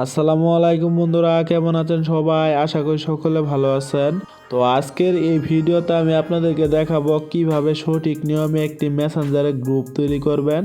আসসালামু আলাইকুম বন্ধুরা, কেমন আছেন সবাই? আশা করি সকলে ভালো আছেন। তো আজকের এই ভিডিওতে আমি আপনাদেরকে দেখাবো কিভাবে সঠিক নিয়মে একটি মেসেঞ্জারে গ্রুপ তৈরি করবেন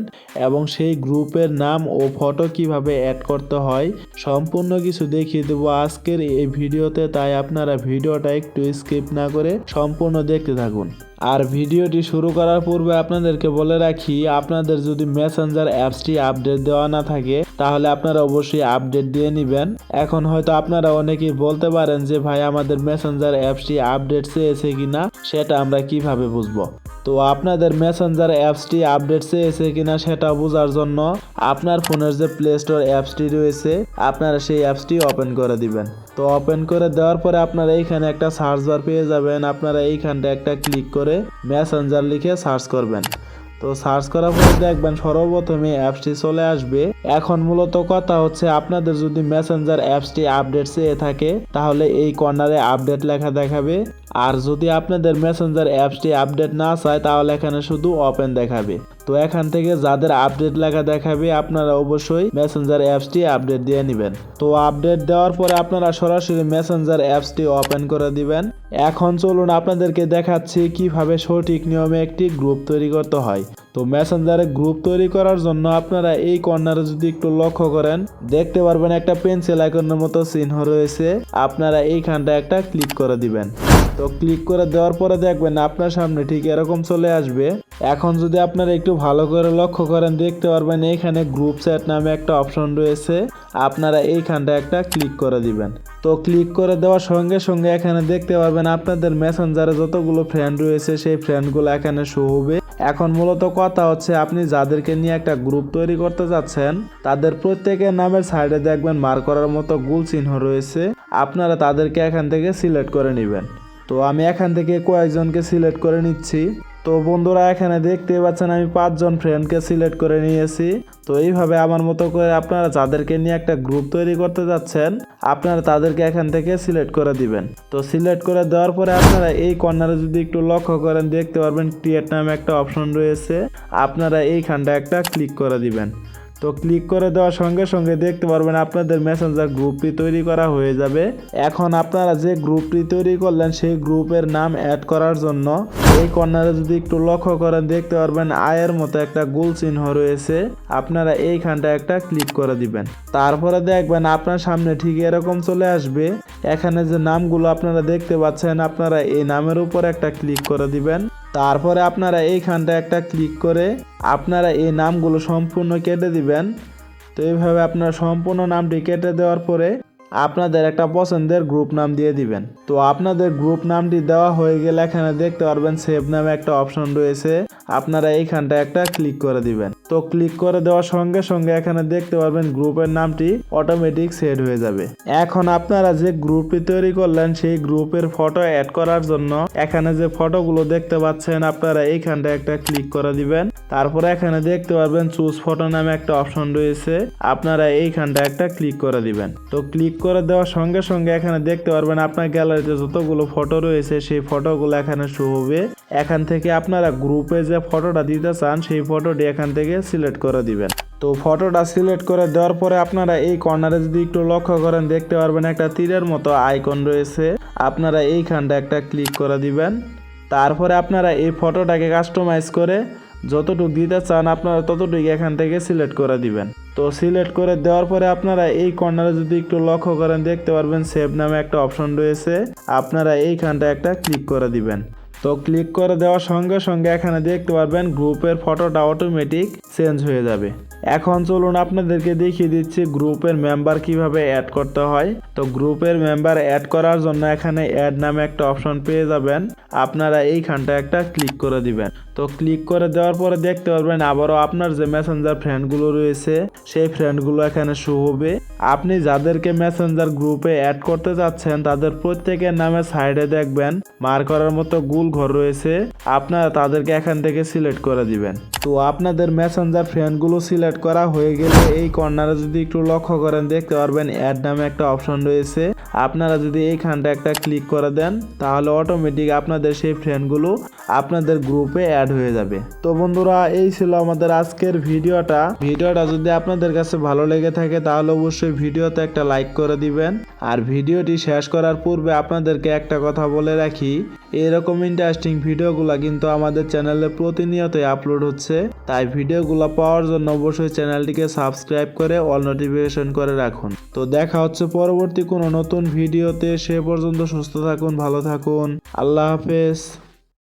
এবং সেই গ্রুপের নাম ও ফটো কিভাবে অ্যাড করতে হয় সম্পূর্ণ কিছু দেখিয়ে দেবো আজকের এই ভিডিওতে। তাই আপনারা ভিডিওটা একটু স্কিপ না করে সম্পূর্ণ দেখতে থাকুন। আর ভিডিওটি শুরু করার পূর্বে আপনাদেরকে বলে রাখি, আপনাদের যদি মেসেঞ্জার অ্যাপসটি আপডেট দেওয়া না থাকে তাহলে আপনারা অবশ্যই আপডেট দিয়ে নেবেন। এখন হয়তো আপনারা অনেকেই বলতে পারেন যে ভাই আমাদের মেসেঞ্জার অ্যাপসটি আপডেট চেয়েছে কিনা সেটা আমরা কিভাবে বুঝবো। তো আপনাদের মেসেঞ্জার অ্যাপসটি আপডেট চেয়েছে কিনা সেটা বোঝার জন্য আপনার ফোনের যে প্লে স্টোর অ্যাপসটি রয়েছে আপনারা সেই অ্যাপসটি ওপেন করে দিবেন। তো ওপেন করে দেওয়ার পরে আপনারা এইখানে একটা সার্চ বার পেয়ে যাবেন। আপনারা এইখানটা একটা ক্লিক করে মেসেঞ্জার লিখে সার্চ করবেন। তো সার্চ করার পরে দেখবেন সর্বপ্রথমে অ্যাপসটি চলে আসবে। এখন মূলত কথা হচ্ছে, আপনাদের যদি মেসেঞ্জার অ্যাপসটি আপডেট চেয়ে থাকে তাহলে এই কর্নারে আপডেট লেখা দেখাবে, আর যদি আপনাদের মেসেঞ্জার অ্যাপসটি আপডেট না চায় তাহলে এখানে শুধু ওপেন দেখাবে। তো এখান থেকে যাদের আপডেট লেখা দেখাবে আপনারা অবশ্যই মেসেঞ্জার অ্যাপসটি আপডেট দিয়ে নেবেন। তো আপডেট দেওয়ার পরে আপনারা সরাসরি মেসেঞ্জার অ্যাপসটি ওপেন করে দিবেন। এখন চলুন আপনাদেরকে দেখাচ্ছি কিভাবে সঠিক নিয়মে একটি গ্রুপ তৈরি করতে হয়। তো মেসেঞ্জারে গ্রুপ তৈরি করার জন্য আপনারা এই কর্নারে যদি একটু লক্ষ্য করেন দেখতে পারবেন একটা পেন্সিল আইকনের মতো চিহ্ন রয়েছে। আপনারা এইখানটা একটা ক্লিক করে দিবেন। তো ক্লিক করে দেওয়ার পরে দেখবেন আপনার সামনে ঠিক এরকম চলে আসবে। এখন যদি আপনারা একটু ভালো করে লক্ষ্য করেন দেখতে পারবেন এইখানে গ্রুপ চ্যাট নামে একটা অপশন রয়েছে। আপনারা এইখানটা একটা ক্লিক করে দিবেন। তো ক্লিক করে দেওয়ার সঙ্গে সঙ্গে এখানে দেখতে পারবেন আপনাদের মেসেঞ্জারে যতগুলো ফ্রেন্ড রয়েছে সেই ফ্রেন্ডগুলো এখানে শো হবে। এখন মূলত কথা হচ্ছে, আপনি যাদেরকে নিয়ে একটা গ্রুপ তৈরি করতে যাচ্ছেন তাদের প্রত্যেকের নামের সাইডে দেখবেন মার্ক করার মতো গোল চিহ্ন রয়েছে। আপনারা তাদেরকে এখান থেকে সিলেক্ট করে নেবেন। তো আমি এখান থেকে কয়েকজনকে সিলেক্ট করে নিচ্ছি। তো বন্ধুরা এখানে দেখতে পাচ্ছেন আমি 5 জন ফ্রেন্ডকে সিলেক্ট করে নিয়েছি। তো এইভাবে আমার মতো করে আপনারা যাদেরকে নিয়ে একটা গ্রুপ তৈরি করতে যাচ্ছেন আপনারা তাদেরকে এখান থেকে সিলেক্ট করে দিবেন। তো সিলেক্ট করে দেওয়ার পরে আপনারা এই কর্নারে যদি একটু লক্ষ্য করেন দেখতে পারবেন ক্রিয়েট নামে একটা অপশন রয়েছে। আপনারা এইখানটা একটা ক্লিক করে দিবেন। তো ক্লিক করে দেওয়ার সঙ্গে সঙ্গে দেখতে পারবেন আপনাদের মেসেঞ্জার গ্রুপটি তৈরি করা হয়ে যাবে। এখন আপনারা যে গ্রুপটি তৈরি করলেন সেই গ্রুপের নাম অ্যাড করার জন্য এই কর্নারে যদি একটু লক্ষ্য করেন দেখতে পারবেন আয়ের মতো একটা গোল চিহ্ন রয়েছে। আপনারা এইখানটা একটা ক্লিক করে দিবেন। তারপরে দেখবেন আপনার সামনে ঠিক এরকম চলে আসবে। এখানে যে নামগুলো আপনারা দেখতে পাচ্ছেন আপনারা এই নামের উপর একটা ক্লিক করে দিবেন। তারপরে আপনারা এইখানটা একটা ক্লিক করে আপনারা এই নামগুলো সম্পূর্ণ কেটে দিবেন। তো এইভাবে আপনারা সম্পূর্ণ নামটি কেটে দেওয়ার পরে আপনাদের একটা পছন্দের গ্রুপ নাম দিয়ে দিবেন। তো আপনাদের গ্রুপ নামটি দেওয়া হয়ে গেলে এখানে দেখতে পারবেন সেভ নামে একটা অপশন রয়েছে। আপনারা এইখানটা একটা ক্লিক করে দিবেন। তো ক্লিক করে দেওয়ার সঙ্গে সঙ্গে এখানে দেখতে পারবেন গ্রুপের নামটি অটোমেটিক সেট হয়ে যাবে। এখন আপনারা যে গ্রুপটি তৈরি করলেন সেই গ্রুপের ফটো অ্যাড করার জন্য এখানে যে ফটোগুলো দেখতে পাচ্ছেন আপনারা এইখানটা একটা ক্লিক করে দিবেন। তারপরে এখানে দেখতে পারবেন চুজ ফটো নামে একটা অপশন রয়েছে। আপনারা এইখানটা একটা ক্লিক করে দিবেন। তো ক্লিক করে দেওয়ার সঙ্গে সঙ্গে এখানে দেখতে পারবেন আপনার গ্যালারিতে যতগুলো ফটো রয়েছে সেই ফটোগুলো এখানে শো হবে। এখান থেকে আপনারা গ্রুপে যে ফটোটা দিতে চান সেই ফটোটি এখান থেকে সিলেক্ট করে দিবেন। তো ফটোটা সিলেক্ট করে দেওয়ার পরে আপনারা এই কর্নারে যদি একটু লক্ষ্য করেন দেখতে পারবেন একটা তীরের মতো আইকন রয়েছে। আপনারা এইখানটা একটা ক্লিক করে দিবেন। তারপরে আপনারা এই ফটোটাকে কাস্টমাইজ করে যতটুকু দিতে চান আপনারা ততটুকু এখান থেকে সিলেক্ট করে দিবেন। তো সিলেক্ট করে দেওয়ার পরে আপনারা এই কর্নারে যদি একটু লক্ষ্য করেন দেখতে পারবেন সেভ নামে একটা অপশন রয়েছে। আপনারা এইখানটা একটা ক্লিক করে দিবেন। তো ক্লিক করে দেওয়ার সঙ্গে সঙ্গে এখানে দেখতে পারবেন গ্রুপের ফটোটা অটোমেটিক চেঞ্জ হয়ে যাবে। এখন চলুন আপনাদেরকে দেখিয়ে দিচ্ছি গ্রুপের মেম্বার কিভাবে অ্যাড করতে হয়। তো গ্রুপের মেম্বার অ্যাড করার জন্য এখানে অ্যাড নামে একটা অপশন পেয়ে যাবেন। আপনারা এইখানটা একটা ক্লিক করে দিবেন। তো ক্লিক করে দেওয়ার পরে দেখতে পারবেন আবারও আপনার যে মেসেঞ্জার ফ্রেন্ডগুলো রয়েছে সেই ফ্রেন্ডগুলো এখানে শো হবে। আপনি যাদেরকে মেসেঞ্জার গ্রুপে অ্যাড করতে যাচ্ছেন তাদের প্রত্যেকের নামে সাইডে দেখবেন মার্ক করার মতো গোল ঘর রয়েছে। আপনারা তাদেরকে এখান থেকে সিলেক্ট করে দিবেন। তো আপনাদের মেসেঞ্জার ফ্রেন্ডগুলো সিলেক্ট করা হয়ে গেলে এই কর্নারে যদি একটু লক্ষ্য করেন দেখতে পারবেন অ্যাড নামে একটা অপশন রয়েছে। আপনারা যদি এইখানটা একটা ক্লিক করে দেন তাহলে অটোমেটিক আপনাদের সেই ফ্রেন্ডগুলো আপনাদের গ্রুপে অ্যাড হয়ে যাবে। তো বন্ধুরা, এই ছিল আমাদের আজকের ভিডিওটা যদি আপনাদের কাছে ভালো লেগে থাকে তাহলে অবশ্যই ভিডিওতে একটা লাইক করে দিবেন। আর ভিডিওটি শেষ করার পূর্বে আপনাদেরকে একটা কথা বলে রাখি, এরকম ইন্টারেস্টিং ভিডিওগুলো কিন্তু আমাদের চ্যানেলে প্রতিনিয়তই আপলোড হচ্ছে, তাই ভিডিওগুলো পাওয়ার জন্য অবশ্যই চ্যানেলটিকে সাবস্ক্রাইব করে অল নোটিফিকেশন করে রাখুন। তো দেখা হচ্ছে পরবর্তী কোনো নতুন ভিডিওতে, সে পর্যন্ত সুস্থ থাকুন, ভালো থাকুন, আল্লাহ হাফেজ।